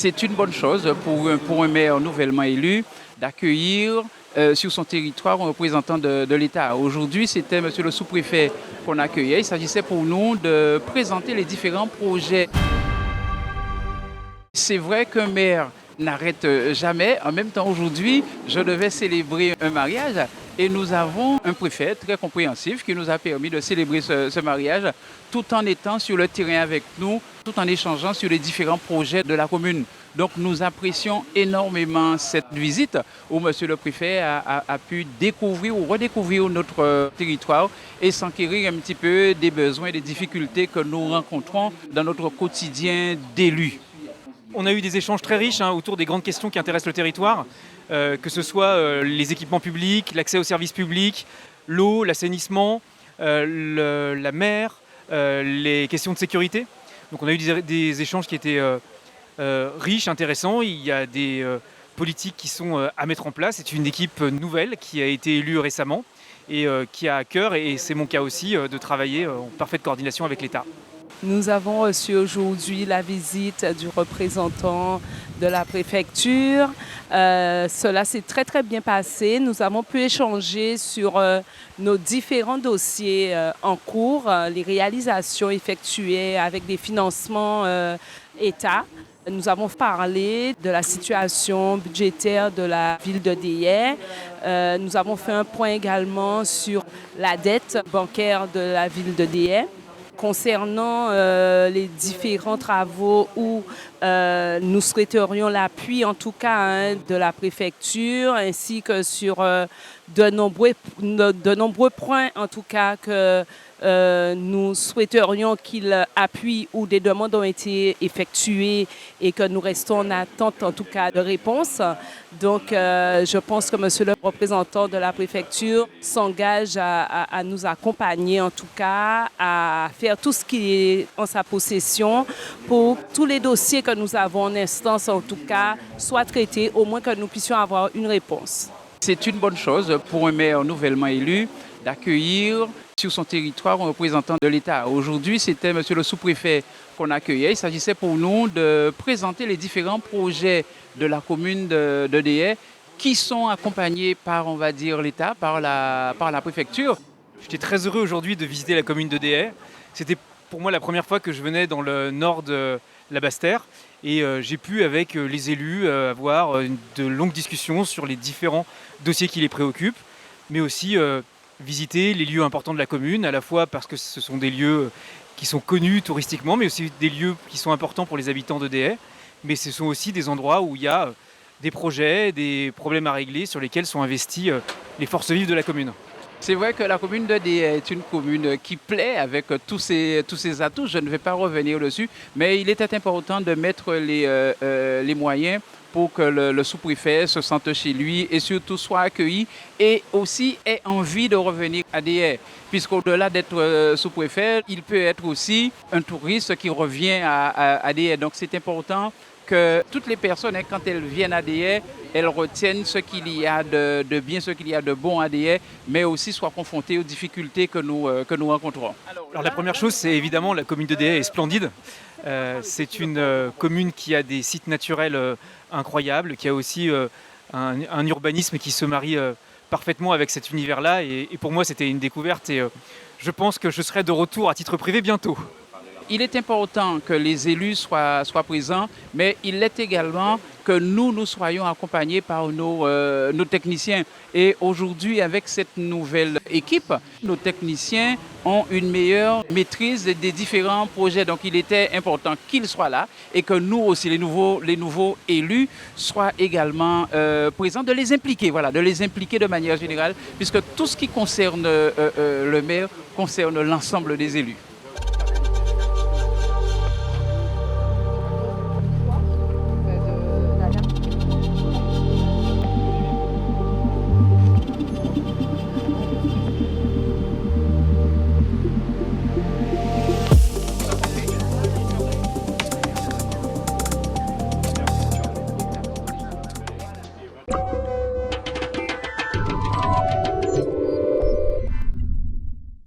C'est une bonne chose pour un maire nouvellement élu d'accueillir sur son territoire un représentant de l'État. Aujourd'hui, c'était monsieur le sous-préfet qu'on accueillait. Il s'agissait pour nous de présenter les différents projets. C'est vrai qu'un maire n'arrête jamais. En même temps, aujourd'hui, je devais célébrer un mariage et nous avons un préfet très compréhensif qui nous a permis de célébrer ce mariage tout en étant sur le terrain avec nous, tout en échangeant sur les différents projets de la commune. Donc nous apprécions énormément cette visite où monsieur le préfet a pu découvrir ou redécouvrir notre territoire et s'enquérir un petit peu des besoins et des difficultés que nous rencontrons dans notre quotidien d'élus. On a eu des échanges très riches autour des grandes questions qui intéressent le territoire, que ce soit les équipements publics, l'accès aux services publics, l'eau, l'assainissement, la mer, les questions de sécurité. Donc on a eu des échanges qui étaient riches, intéressants. Il y a des politiques qui sont à mettre en place. C'est une équipe nouvelle qui a été élue récemment et qui a à cœur, et c'est mon cas aussi, de travailler en parfaite coordination avec l'État. Nous avons reçu aujourd'hui la visite du représentant de la préfecture. Cela s'est très bien passé. Nous avons pu échanger sur nos différents dossiers en cours, les réalisations effectuées avec des financements État. Nous avons parlé de la situation budgétaire de la ville de Déhais. Nous avons fait un point également sur la dette bancaire de la ville de Déhais. Concernant les différents travaux où nous souhaiterions l'appui, en tout cas, de la préfecture, ainsi que sur de nombreux points, en tout cas, que nous souhaiterions qu'il appuie, ou des demandes ont été effectuées et que nous restons en attente, en tout cas, de réponse. Donc, je pense que monsieur le représentant de la préfecture s'engage à nous accompagner, en tout cas, à faire tout ce qui est en sa possession pour que tous les dossiers que nous avons en instance, en tout cas, soient traités, au moins que nous puissions avoir une réponse. C'est une bonne chose pour un maire nouvellement élu d'accueillir sur son territoire un représentant de l'État. Aujourd'hui, c'était monsieur le sous-préfet qu'on accueillait. Il s'agissait pour nous de présenter les différents projets de la commune de Déhais qui sont accompagnés par, on va dire, l'État, par la préfecture. J'étais très heureux aujourd'hui de visiter la commune de Déhais. C'était pour moi la première fois que je venais dans le nord de la Basse-Terre, et j'ai pu, avec les élus, avoir de longues discussions sur les différents dossiers qui les préoccupent, mais aussi visiter les lieux importants de la commune, à la fois parce que ce sont des lieux qui sont connus touristiquement, mais aussi des lieux qui sont importants pour les habitants de Déhais. Mais ce sont aussi des endroits où il y a des projets, des problèmes à régler sur lesquels sont investis les forces vives de la commune. C'est vrai que la commune de Déhais est une commune qui plaît avec tous ses atouts. Je ne vais pas revenir dessus, mais il était important de mettre les moyens pour que le sous-préfet se sente chez lui et surtout soit accueilli et aussi ait envie de revenir à Déhais. Puisqu'au-delà d'être sous-préfet, il peut être aussi un touriste qui revient à Déhais. Donc c'est important que toutes les personnes, quand elles viennent à Déhais, elles retiennent ce qu'il y a de bien, ce qu'il y a de bon à Déhais, mais aussi soient confrontées aux difficultés que nous rencontrons. Alors la première chose, c'est évidemment la commune de Déhais est splendide. C'est une commune qui a des sites naturels incroyables, qui a aussi un urbanisme qui se marie parfaitement avec cet univers-là. Et pour moi, c'était une découverte, et je pense que je serai de retour à titre privé bientôt. Il est important que les élus soient présents, mais il est également que nous soyons accompagnés par nos techniciens. Et aujourd'hui, avec cette nouvelle équipe, nos techniciens ont une meilleure maîtrise des différents projets. Donc il était important qu'ils soient là et que nous aussi, les nouveaux élus, soient également présents, de les impliquer, voilà, de les impliquer de manière générale, puisque tout ce qui concerne le maire concerne l'ensemble des élus.